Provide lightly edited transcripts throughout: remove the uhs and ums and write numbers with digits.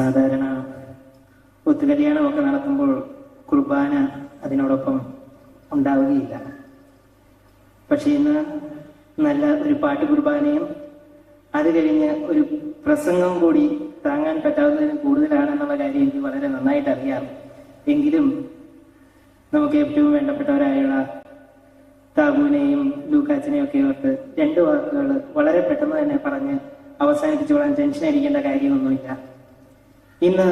സാധാരണ ഒത്തുകല്യാണമൊക്കെ നടത്തുമ്പോൾ കുർബാന അതിനോടൊപ്പം ഉണ്ടാവുകയില്ല. പക്ഷെ ഇന്ന് നല്ല ഒരു പാട്ട് കുർബാനയും അത് കഴിഞ്ഞ് ഒരു പ്രസംഗവും കൂടി താങ്ങാൻ പറ്റാവുന്നതിന് കൂടുതലാണെന്നുള്ള കാര്യം എനിക്ക് വളരെ നന്നായിട്ട് അറിയാം. എങ്കിലും നമുക്ക് ഏറ്റവും വേണ്ടപ്പെട്ടവരായുള്ള താബുവിനെയും ലൂക്കാച്ചിനെയും ഒക്കെ ഓർത്ത് രണ്ട് വാക്കുകൾ വളരെ പെട്ടെന്ന് തന്നെ പറഞ്ഞ് അവസാനിപ്പിച്ചോളാൻ ടെൻഷൻ അടിക്കേണ്ട കാര്യമൊന്നുമില്ല. ഇന്ന്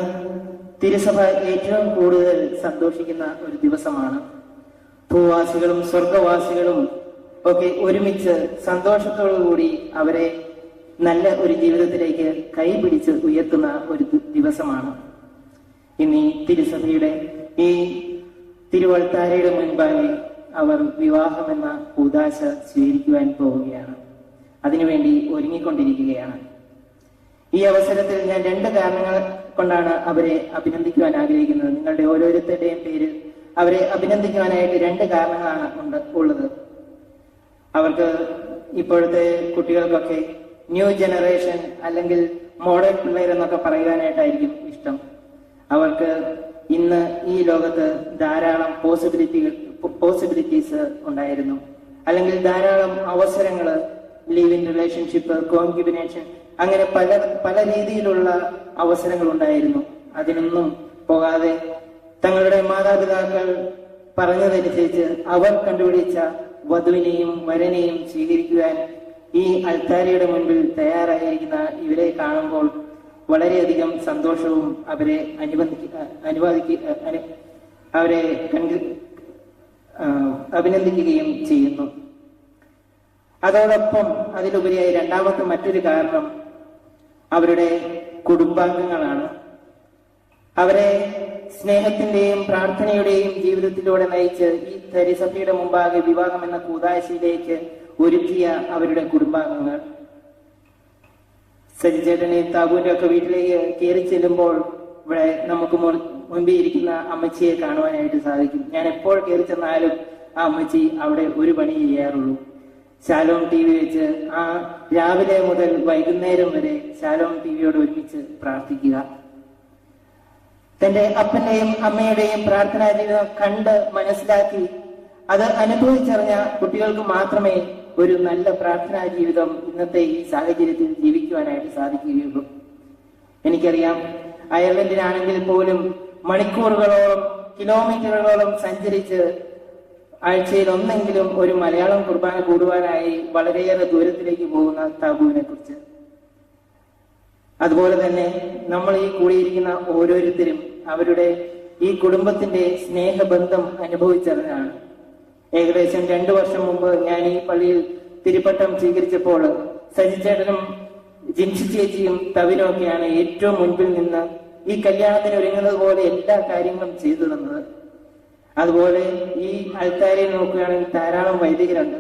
തിരുസഭ ഏറ്റവും കൂടുതൽ സന്തോഷിക്കുന്ന ഒരു ദിവസമാണ്. ഭൂവാസികളും സ്വർഗവാസികളും ഒക്കെ ഒരുമിച്ച് സന്തോഷത്തോടുകൂടി അവരെ നല്ല ഒരു ജീവിതത്തിലേക്ക് കൈപിടിച്ച് ഉയർത്തുന്ന ഒരു ദിവസമാണ്. ഇന്ന് ഈ തിരുസഭയുടെ ഈ തിരുവൾത്താരയുടെ മുൻപാകെ അവർ വിവാഹമെന്ന കൂദാശ സ്വീകരിക്കുവാൻ പോവുകയാണ്. അതിനുവേണ്ടി ഒരുങ്ങിക്കൊണ്ടിരിക്കുകയാണ്. ഈ അവസരത്തിൽ ഞാൻ രണ്ട് കാരണങ്ങൾ കൊണ്ടാണ് അവരെ അഭിനന്ദിക്കുവാൻ ആഗ്രഹിക്കുന്നത്. നിങ്ങളുടെ ഓരോരുത്തരുടെയും പേരിൽ അവരെ അഭിനന്ദിക്കുവാനായിട്ട് രണ്ട് കാരണങ്ങളാണ് ഉള്ളത്. അവർക്ക് ഇപ്പോഴത്തെ കുട്ടികൾക്കൊക്കെ ന്യൂ ജനറേഷൻ അല്ലെങ്കിൽ മോഡേൺ പിള്ളേരെന്നൊക്കെ പറയുവാനായിട്ടായിരിക്കും ഇഷ്ടം. അവർക്ക് ഇന്ന് ഈ ലോകത്ത് ധാരാളം പോസിബിലിറ്റീസ് ഉണ്ടായിരുന്നു, അല്ലെങ്കിൽ ധാരാളം അവസരങ്ങൾ, ലിവ് ഇൻ റിലേഷൻഷിപ്പ്, കോൺക്യുബിനേഷൻ, അങ്ങനെ പല രീതിയിലുള്ള അവസരങ്ങൾ ഉണ്ടായിരുന്നു. അതിനൊന്നും പോകാതെ തങ്ങളുടെ മാതാപിതാക്കൾ പറഞ്ഞതനുസരിച്ച് അവർ കണ്ടുപിടിച്ച വധുവിനെയും വരനെയും സ്വീകരിക്കുവാൻ ഈ അൾത്താരയുടെ മുൻപിൽ തയ്യാറായിരിക്കുന്ന ഇവരെ കാണുമ്പോൾ വളരെയധികം സന്തോഷവും അവരെ അഭിനന്ദിക്കുകയും ചെയ്യുന്നു. അതോടൊപ്പം അതിലുപരിയായി രണ്ടാമത്തെ മറ്റൊരു കാരണം അവരുടെ കുടുംബാംഗങ്ങളാണ്. അവരെ സ്നേഹത്തിന്റെയും പ്രാർത്ഥനയുടെയും ജീവിതത്തിലൂടെ നയിച്ച് ഈ തിരുസഭയുടെ മുമ്പാകെ വിവാഹം എന്ന കൂദാശയിലേക്ക് ഒരുക്കിയ അവരുടെ കുടുംബാംഗങ്ങൾ. സജിചേട്ടനെ താബുവിന്റെ ഒക്കെ വീട്ടിലേക്ക് കയറി ചെല്ലുമ്പോൾ ഇവിടെ നമുക്ക് മുൻപിൽ ഇരിക്കുന്ന അമ്മച്ചിയെ കാണുവാനായിട്ട് സാധിക്കും. ഞാൻ എപ്പോൾ കയറി ചെന്നാലും ആ അമ്മച്ചി അവിടെ ഒരു പണി ചെയ്യാറുള്ളൂ. ശാലോം ടി വി വെച്ച് ആ രാവിലെ മുതൽ വൈകുന്നേരം വരെ ശാലോം ടി വിയോട് ഒരുമിച്ച് പ്രാർത്ഥിക്കുക. തന്റെ അപ്പന്റെയും അമ്മയുടെയും പ്രാർത്ഥനാ ജീവിതം കണ്ട് മനസ്സിലാക്കി അത് അനുഭവിച്ചറിഞ്ഞ കുട്ടികൾക്ക് മാത്രമേ ഒരു നല്ല പ്രാർത്ഥനാ ജീവിതം ഇന്നത്തെ ഈ സാഹചര്യത്തിൽ ജീവിക്കുവാനായിട്ട് സാധിക്കുകയുള്ളൂ. എനിക്കറിയാം, അയർലൻഡിലാണെങ്കിൽ പോലും മണിക്കൂറുകളോളം കിലോമീറ്ററുകളോളം സഞ്ചരിച്ച് ആഴ്ചയിൽ ഒന്നെങ്കിലും ഒരു മലയാളം കുർബാന കൂടുവാനായി വളരെയേറെ ദൂരത്തിലേക്ക് പോകുന്ന താബുവിനെ കുറിച്ച്. അതുപോലെ തന്നെ നമ്മൾ ഈ കൂടിയിരിക്കുന്ന ഓരോരുത്തരും അവരുടെ ഈ കുടുംബത്തിന്റെ സ്നേഹബന്ധം അനുഭവിച്ചറിഞ്ഞാണ്. ഏകദേശം 2 വർഷം മുമ്പ് ഞാൻ ഈ പള്ളിയിൽ തിരുപ്പട്ടം സ്വീകരിച്ചപ്പോൾ സജിചേട്ടനും ജിൻസി ചേച്ചിയും തവിനും ഒക്കെയാണ് ഏറ്റവും മുൻപിൽ നിന്ന് ഈ കല്യാണത്തിന് ഒരുങ്ങുന്നത് പോലെ എല്ലാ കാര്യങ്ങളും ചെയ്തു തന്നത്. അതുപോലെ ഈ ആൾക്കാരെ നോക്കുകയാണെങ്കിൽ ധാരാളം വൈദികരുണ്ട്.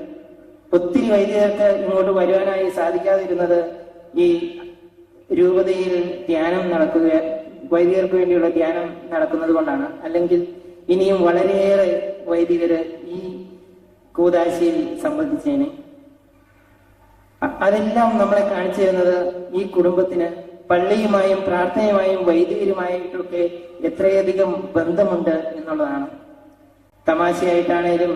ഒത്തിരി വൈദികർക്ക് ഇങ്ങോട്ട് വരുവാനായി സാധിക്കാതിരുന്നത് ഈ രൂപതയിൽ ധ്യാനം വൈദികർക്ക് വേണ്ടിയുള്ള ധ്യാനം നടക്കുന്നത് കൊണ്ടാണ്. അല്ലെങ്കിൽ ഇനിയും വളരെയേറെ വൈദികര് ഈ കൂദാശയിൽ സംബന്ധിച്ചേനെ. അതെല്ലാം നമ്മളെ കാണിച്ചു തരുന്നത് ഈ കുടുംബത്തിന് പള്ളിയുമായും പ്രാർത്ഥനയുമായും വൈദികരുമായിട്ടൊക്കെ എത്രയധികം ബന്ധമുണ്ട് എന്നുള്ളതാണ്. തമാശയായിട്ടാണേലും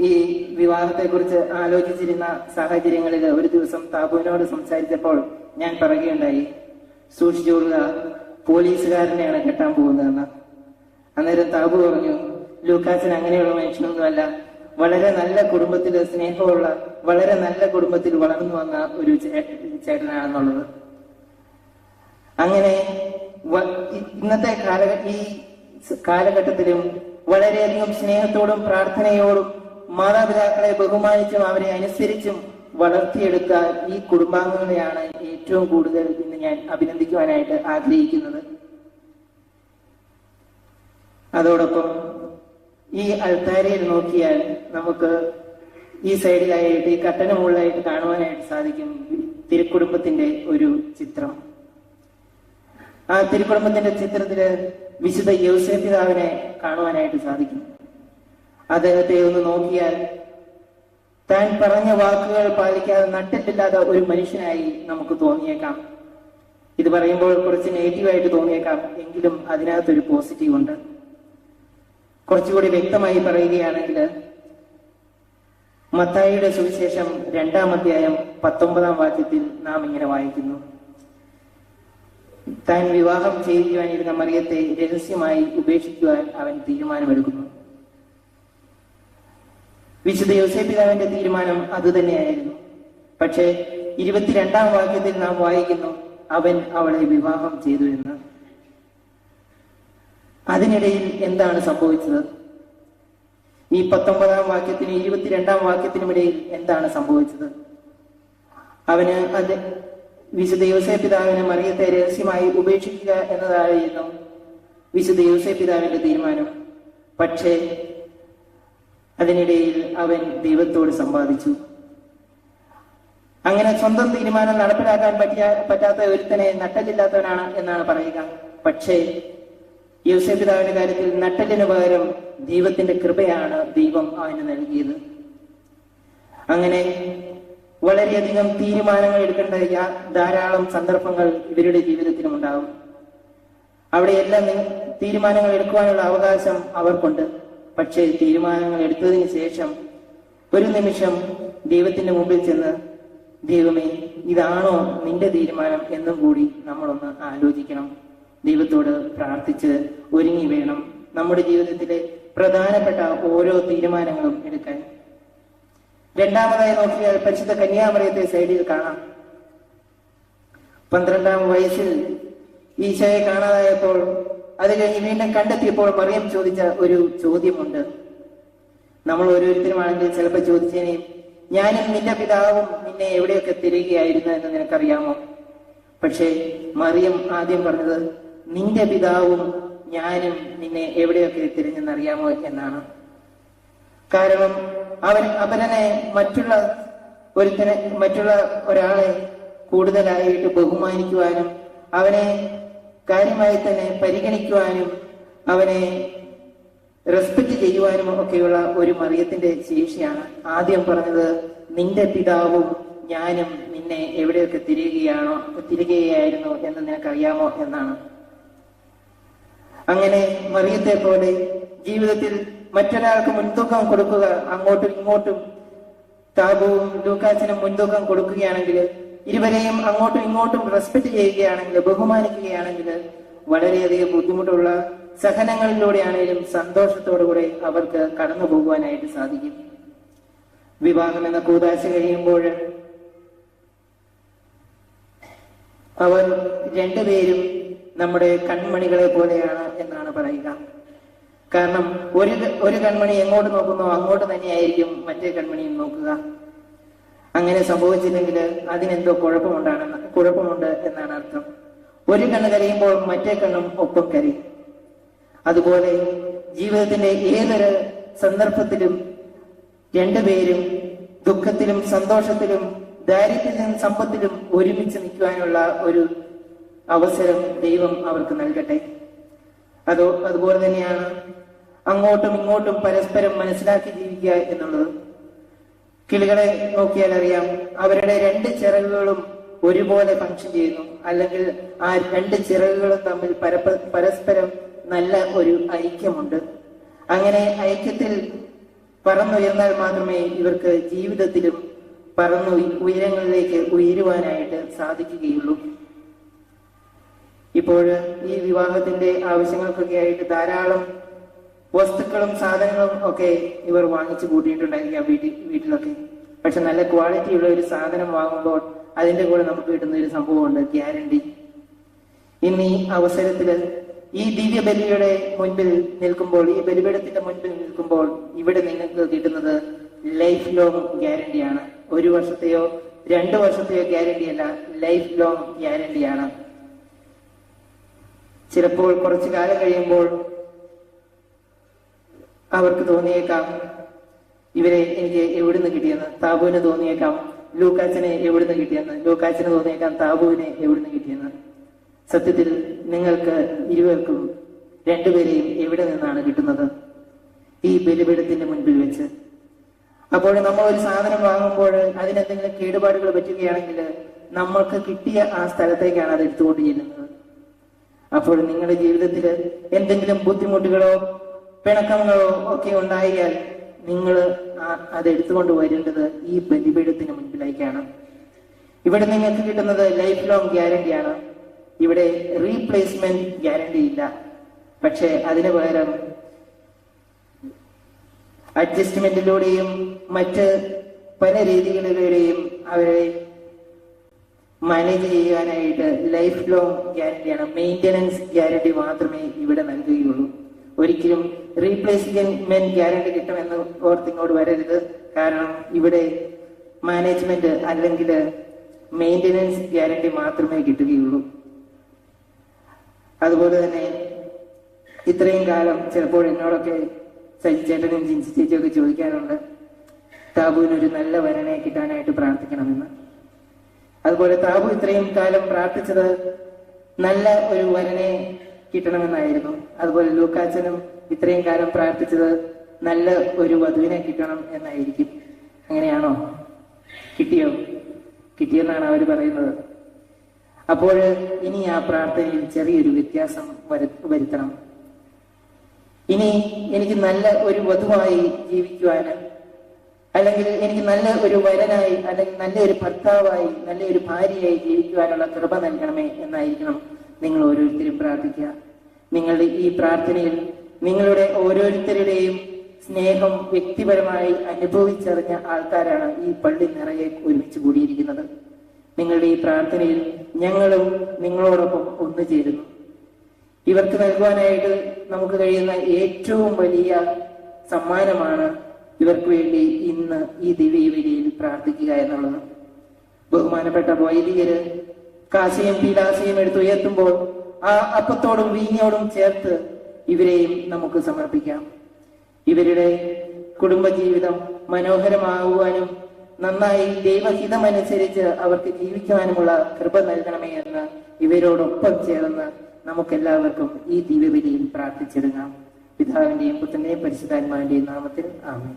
ഈ വിവാഹത്തെ കുറിച്ച് ആലോചിച്ചിരുന്ന സാഹചര്യങ്ങളിൽ ഒരു ദിവസം താബുവിനോട് സംസാരിച്ചപ്പോൾ ഞാൻ പറയുകയുണ്ടായി, സൂക്ഷിച്ചുകൊള്ളുക, പോലീസുകാരനെയാണ് കെട്ടാൻ പോകുന്നതെന്ന്. അന്നേരം താബു പറഞ്ഞു, ലൂക്കാച്ചൻ അങ്ങനെയുള്ള മനുഷ്യനൊന്നുമല്ല, വളരെ നല്ല കുടുംബത്തിൽ, സ്നേഹമുള്ള വളരെ നല്ല കുടുംബത്തിൽ വളർന്നു വന്ന ഒരു ചേട്ടനാണെന്നുള്ളത്. അങ്ങനെ ഇന്നത്തെ ഈ കാലഘട്ടത്തിലും വളരെയധികം സ്നേഹത്തോടും പ്രാർത്ഥനയോടും മാതാപിതാക്കളെ ബഹുമാനിച്ചും അവരെ അനുസരിച്ചും വളർത്തിയെടുത്ത ഈ കുടുംബാംഗങ്ങളെയാണ് ഏറ്റവും കൂടുതൽ ഇന്ന് ഞാൻ അഭിനന്ദിക്കുവാനായിട്ട് ആഗ്രഹിക്കുന്നത്. അതോടൊപ്പം ഈ അൾത്താരയിൽ നോക്കിയാൽ നമുക്ക് ഈ സൈഡിലായിട്ട്, ഈ കട്ടന് മുകളിലായിട്ട് കാണുവാനായിട്ട് സാധിക്കും തിരുക്കുടുംബത്തിന്റെ ഒരു ചിത്രം. ആ തിരുക്കുടുംബത്തിന്റെ ചിത്രത്തില് വിശുദ്ധ യൗസേപ്പ് പിതാവിനെ കാണുവാനായിട്ട് സാധിക്കും. അദ്ദേഹത്തെ ഒന്ന് നോക്കിയാൽ താൻ പറഞ്ഞ വാക്കുകൾ പാലിക്കാതെ നട്ടിട്ടില്ലാത്ത ഒരു മനുഷ്യനായി നമുക്ക് തോന്നിയേക്കാം. ഇത് പറയുമ്പോൾ കുറച്ച് നെഗറ്റീവായിട്ട് തോന്നിയേക്കാം, എങ്കിലും അതിനകത്തൊരു പോസിറ്റീവ് ഉണ്ട്. കുറച്ചുകൂടി വ്യക്തമായി പറയുകയാണെങ്കിൽ, മത്തായിയുടെ സുവിശേഷം 2-ാം അധ്യായം 19-ാം വാക്യത്തിൽ നാം ഇങ്ങനെ വായിക്കുന്നു: താൻ വിവാഹം ചെയ്യുവാനിരുന്ന മറിയത്തെ രഹസ്യമായി ഉപേക്ഷിക്കുവാൻ അവൻ തീരുമാനമെടുക്കുന്നു. വിശുദ്ധ യോസേപ്പ് പിതാവിന്റെ തീരുമാനം അതുതന്നെയായിരുന്നു. പക്ഷേ 22-ാം വാക്യത്തിൽ നാം വായിക്കുന്നു, അവൻ അവളെ വിവാഹം ചെയ്തു എന്ന്. അതിനിടയിൽ എന്താണ് സംഭവിച്ചത്? ഈ 19-ാം വാക്യത്തിനും 22-ാം വാക്യത്തിനും ഇടയിൽ എന്താണ് സംഭവിച്ചത്? വിശുദ്ധ യോസേപ്പ് പിതാവിന് മറിയത്തെ രഹസ്യമായി ഉപേക്ഷിക്കുക എന്നതായിരുന്നു വിശുദ്ധ യോസേപ്പ് പിതാവിന്റെ തീരുമാനം. പക്ഷേ അതിനിടയിൽ അവൻ ദൈവത്തോട് സമ്പാദിച്ചു. അങ്ങനെ സ്വന്തം തീരുമാനം നടപ്പിലാക്കാൻ പറ്റാത്ത ഒരുത്തനെ നട്ടലില്ലാത്തവനാണ് എന്നാണ് പറയുക. പക്ഷേ യോസേപ്പ് പിതാവിന്റെ കാര്യത്തിൽ നട്ടലിന് പകരം ദൈവത്തിന്റെ കൃപയാണ് ദൈവം അവന് നൽകിയത്. അങ്ങനെ വളരെയധികം തീരുമാനങ്ങൾ എടുക്കേണ്ട ധാരാളം സന്ദർഭങ്ങൾ ഇവരുടെ ജീവിതത്തിലും ഉണ്ടാകും. അവിടെയെല്ലാം തീരുമാനങ്ങൾ എടുക്കുവാനുള്ള അവകാശം അവർക്കുണ്ട്. പക്ഷേ തീരുമാനങ്ങൾ എടുത്തതിന് ശേഷം ഒരു നിമിഷം ദൈവത്തിന്റെ മുമ്പിൽ ചെന്ന്, ദൈവമേ, ഇതാണോ നിന്റെ തീരുമാനം എന്നും കൂടി നമ്മളൊന്ന് ആലോചിക്കണം. ദൈവത്തോട് പ്രാർത്ഥിച്ച് ഒരുങ്ങി വേണം നമ്മുടെ ജീവിതത്തിലെ പ്രധാനപ്പെട്ട ഓരോ തീരുമാനങ്ങളും എടുക്കാൻ. രണ്ടാമതായി നോക്കിയാൽ പരിശുദ്ധ കന്യാമറിയത്തെ സൈഡിൽ കാണാം. 12-ാം വയസ്സിൽ ഈശോയെ കാണാതായപ്പോൾ, അത് കഴിഞ്ഞ് വീണ്ടും കണ്ടെത്തിയപ്പോൾ മറിയം ചോദിച്ച ഒരു ചോദ്യമുണ്ട്. നമ്മൾ ഓരോരുത്തരുമാണെങ്കിൽ ചിലപ്പോൾ ചോദിച്ചേനെ, ഞാനും നിന്റെ പിതാവും നിന്നെ എവിടെയൊക്കെ തിരയുകയായിരുന്നു എന്ന് നിനക്കറിയാമോ? പക്ഷേ മറിയം ആദ്യം പറഞ്ഞത്, നിന്റെ പിതാവും ഞാനും നിന്നെ എവിടെയൊക്കെ തിരഞ്ഞെന്നറിയാമോ എന്നാണ്. കാരണം അവനെ മറ്റുള്ള ഒരാളെ കൂടുതലായിട്ട് ബഹുമാനിക്കുവാനും അവനെ കാര്യമായി തന്നെ പരിഗണിക്കുവാനും അവനെ റെസ്പെക്ട് ചെയ്യുവാനും ഒക്കെയുള്ള ഒരു മറിയത്തിന്റെ ശേഷിയാണ്. ആദ്യം പറഞ്ഞത്, നിന്റെ പിതാവും ഞാനും നിന്നെ എവിടെയൊക്കെ തിരികെയായിരുന്നു എന്ന് നിനക്കറിയാമോ എന്നാണ്. അങ്ങനെ മറിയത്തെ പോലെ ജീവിതത്തിൽ മറ്റൊരാൾക്ക് മുൻതൂക്കം കൊടുക്കുക, അങ്ങോട്ടും ഇങ്ങോട്ടും താബുവും ലൂക്കാച്ചനും മുൻതൂക്കം കൊടുക്കുകയാണെങ്കിൽ, ഇരുവരെയും അങ്ങോട്ടും ഇങ്ങോട്ടും റെസ്പെക്ട് ചെയ്യുകയാണെങ്കിൽ, ബഹുമാനിക്കുകയാണെങ്കിൽ, വളരെയധികം ബുദ്ധിമുട്ടുള്ള സഹനങ്ങളിലൂടെയാണെങ്കിലും സന്തോഷത്തോടുകൂടെ അവർക്ക് കടന്നു പോകുവാനായിട്ട് സാധിക്കും. വിവാഹം എന്ന കൂദാശ കഴിയുമ്പോൾ അവർ രണ്ടുപേരും നമ്മുടെ കൺമണികളെ പോലെയാണ് എന്നാണ് പറയുക. കാരണം ഒരു കൺമണി എങ്ങോട്ട് നോക്കുന്നോ അങ്ങോട്ട് തന്നെയായിരിക്കും മറ്റേ കൺമണിയും നോക്കുക. അങ്ങനെ സംഭവിച്ചില്ലെങ്കിൽ അതിനെന്തോ കുഴപ്പമുണ്ട് എന്നാണ് അർത്ഥം. ഒരു കണ്ണ് കരയുമ്പോൾ മറ്റേ കണ്ണും ഒപ്പം കരയും. അതുപോലെ ജീവിതത്തിന്റെ ഏതൊരു സന്ദർഭത്തിലും രണ്ടുപേരും ദുഃഖത്തിലും സന്തോഷത്തിലും ദാരിദ്ര്യത്തിലും സമ്പത്തിലും ഒരുമിച്ച് നിൽക്കുവാനുള്ള ഒരു അവസരം ദൈവം അവർക്ക് നൽകട്ടെ. അതുപോലെ തന്നെയാണ് അങ്ങോട്ടും ഇങ്ങോട്ടും പരസ്പരം മനസ്സിലാക്കി ജീവിക്കുക എന്നുള്ളത്. കിളികളെ നോക്കിയാൽ അറിയാം, അവരുടെ രണ്ട് ചിറകുകളും ഒരുപോലെ ഫങ്ഷൻ ചെയ്യുന്നു, അല്ലെങ്കിൽ ആ രണ്ട് ചിറകുകളും തമ്മിൽ പരസ്പരം നല്ല ഒരു ഐക്യമുണ്ട്. അങ്ങനെ ഐക്യത്തിൽ പറന്നുയർന്നാൽ മാത്രമേ ഇവർക്ക് ജീവിതത്തിലും ഉയരങ്ങളിലേക്ക് ഉയരുവാനായിട്ട് സാധിക്കുകയുള്ളൂ. ഇപ്പോൾ ഈ വിവാഹത്തിന്റെ ആവശ്യങ്ങൾക്കൊക്കെ ആയിട്ട് ധാരാളം വസ്തുക്കളും സാധനങ്ങളും ഒക്കെ ഇവർ വാങ്ങിച്ചു കൂട്ടിയിട്ടുണ്ടായിരിക്കാം വീട്ടിലൊക്കെ. പക്ഷെ നല്ല ക്വാളിറ്റി ഉള്ള ഒരു സാധനം വാങ്ങുമ്പോൾ അതിന്റെ കൂടെ നമുക്ക് കിട്ടുന്ന ഒരു സംഭവമുണ്ട്, ഗ്യാരണ്ടി. ഇന്ന് ഈ അവസരത്തില് ഈ ദിവ്യ ബലിയുടെ മുൻപിൽ നിൽക്കുമ്പോൾ, ഈ ബലിപീഠത്തിന്റെ മുൻപിൽ നിൽക്കുമ്പോൾ ഇവിടെ നിങ്ങൾക്ക് കിട്ടുന്നത് ലൈഫ് ലോങ് ഗ്യാരണ്ടിയാണ്. 1 വർഷത്തെയോ 2 വർഷത്തെയോ ഗ്യാരണ്ടിയല്ല, ലൈഫ് ലോങ് ഗ്യാരണ്ടിയാണ്. ചിലപ്പോൾ കുറച്ചു കാലം കഴിയുമ്പോൾ അവർക്ക് തോന്നിയേക്കാം ഇവരെ എനിക്ക് എവിടുന്ന് കിട്ടിയെന്ന്. താബുവിന് തോന്നിയേക്കാം ലൂക്കാച്ചനെ എവിടുന്ന് കിട്ടിയെന്ന്. ലൂക്കാച്ചന് തോന്നിയേക്കാം താബുവിനെ എവിടുന്ന് കിട്ടിയെന്ന്. സത്യത്തിൽ നിങ്ങൾക്ക് ഇരുവർക്കും രണ്ടുപേരെയും എവിടെ നിന്നാണ് കിട്ടുന്നത്? ഈ ബലിപീഠത്തിന്റെ മുൻപിൽ വെച്ച്. അപ്പോൾ നമ്മൾ ഒരു സാധനം വാങ്ങുമ്പോൾ അതിനെന്തെങ്കിലും കേടുപാടുകൾ പറ്റുകയാണെങ്കിൽ നമ്മൾക്ക് കിട്ടിയ ആ സ്ഥലത്തേക്കാണ് അത് എടുത്തുകൊണ്ട് ചെല്ലുന്നത്. അപ്പോൾ നിങ്ങളുടെ ജീവിതത്തിൽ എന്തെങ്കിലും ബുദ്ധിമുട്ടുകളോ പിണക്കങ്ങളോ ഒക്കെ ഉണ്ടായാൽ നിങ്ങൾ അത് എടുത്തുകൊണ്ട് വരേണ്ടത് ഈ ബലിപീഠത്തിന് മുൻപിലേക്കാണ്. ഇവിടെ നിങ്ങൾക്ക് കിട്ടുന്നത് ലൈഫ് ലോങ് ഗ്യാരണ്ടിയാണ്. ഇവിടെ റീപ്ലേസ്മെന്റ് ഗ്യാരണ്ടി ഇല്ല. പക്ഷെ അതിനു പകരം അഡ്ജസ്റ്റ്മെന്റിലൂടെയും മറ്റ് പല രീതികളിലൂടെയും അവരെ മാനേജ് ചെയ്യാനായിട്ട് ലൈഫ് ലോങ് ഗ്യാരണ്ടിയാണ്, മെയിൻ്റനൻസ് ഗ്യാരണ്ടി മാത്രമേ ഇവിടെ നൽകുകയുള്ളൂ. ഒരിക്കലും റീപ്ലേസ്മെന്റ് ഗ്യാരണ്ടി കിട്ടുമെന്ന് ഓർത്തിങ്ങോട്ട് വരരുത്. കാരണം ഇവിടെ മാനേജ്മെന്റ് അല്ലെങ്കിൽ മെയിൻ്റനൻസ് ഗ്യാരണ്ടി മാത്രമേ കിട്ടുകയുള്ളൂ. അതുപോലെ തന്നെ ഇത്രയും കാലം ചിലപ്പോൾ എന്നോടൊക്കെ സജിച്ചേട്ടനും ജിൻസി ചേച്ചിയൊക്കെ ചോദിക്കാറുണ്ട്, താബുവിനൊരു നല്ല വരനെ കിട്ടാനായിട്ട് പ്രാർത്ഥിക്കണമെന്ന്. അതുപോലെ താബു ഇത്രയും കാലം പ്രാർത്ഥിച്ചത് നല്ല ഒരു വരനെ കിട്ടണമെന്നായിരുന്നു. അതുപോലെ ലൂക്കാച്ചനും ഇത്രയും കാലം പ്രാർത്ഥിച്ചത് നല്ല ഒരു വധുവിനെ കിട്ടണം എന്നായിരിക്കും. അങ്ങനെയാണോ? കിട്ടിയോ? കിട്ടിയെന്നാണ് അവർ പറയുന്നത്. അപ്പോൾ ഇനി ആ പ്രാർത്ഥനയിൽ ചെറിയൊരു വ്യത്യാസം വരുത്തണം. ഇനി എനിക്ക് നല്ല ഒരു വധുവായി ജീവിക്കുവാന്, അല്ലെങ്കിൽ എനിക്ക് നല്ല ഒരു വരനായി, അല്ലെങ്കിൽ നല്ലൊരു ഭർത്താവായി, നല്ലൊരു ഭാര്യയായി ജീവിക്കുവാനുള്ള കൃപ നൽകണമേ എന്നായിരിക്കണം നിങ്ങൾ ഓരോരുത്തരും പ്രാർത്ഥിക്കുക. നിങ്ങളുടെ ഈ പ്രാർത്ഥനയിൽ നിങ്ങളുടെ ഓരോരുത്തരുടെയും സ്നേഹം വ്യക്തിപരമായി അനുഭവിച്ചറിഞ്ഞ ആൾക്കാരാണ് ഈ പള്ളി നിറയെ ഒരുമിച്ച് കൂടിയിരിക്കുന്നത്. നിങ്ങളുടെ ഈ പ്രാർത്ഥനയിൽ ഞങ്ങളും നിങ്ങളോടൊപ്പം ഒന്നുചേരുന്നു. ഇവർക്ക് നൽകുവാനായിട്ട് നമുക്ക് കഴിയുന്ന ഏറ്റവും വലിയ സമ്മാനമാണ് ഇവർക്ക് വേണ്ടി ഇന്ന് ഈ ദിവ്യബലിയിൽ പ്രാർത്ഥിക്കുക എന്നുള്ളത്. ബഹുമാനപ്പെട്ട വൈദികര് കാശയും പീലാശയും എടുത്തുയർത്തുമ്പോൾ ആ അപ്പത്തോടും വീഞ്ഞോടും ചേർത്ത് ഇവരെയും നമുക്ക് സമർപ്പിക്കാം. ഇവരുടെ കുടുംബജീവിതം മനോഹരമാകുവാനും നന്നായി ദൈവഹിതമനുസരിച്ച് അവർക്ക് ജീവിക്കുവാനുമുള്ള കൃപ നൽകണമേ എന്ന് ഇവരോടൊപ്പം ചേർന്ന് നമുക്കെല്ലാവർക്കും ഈ ദിവ്യബലിയിൽ പ്രാർത്ഥിച്ചിടുങ്ങാം. പിതാവിന്റെയും പുത്രന്റെയും പരിശുദ്ധാത്മാവിന്റെയും നാമത്തിൽ ആമേൻ.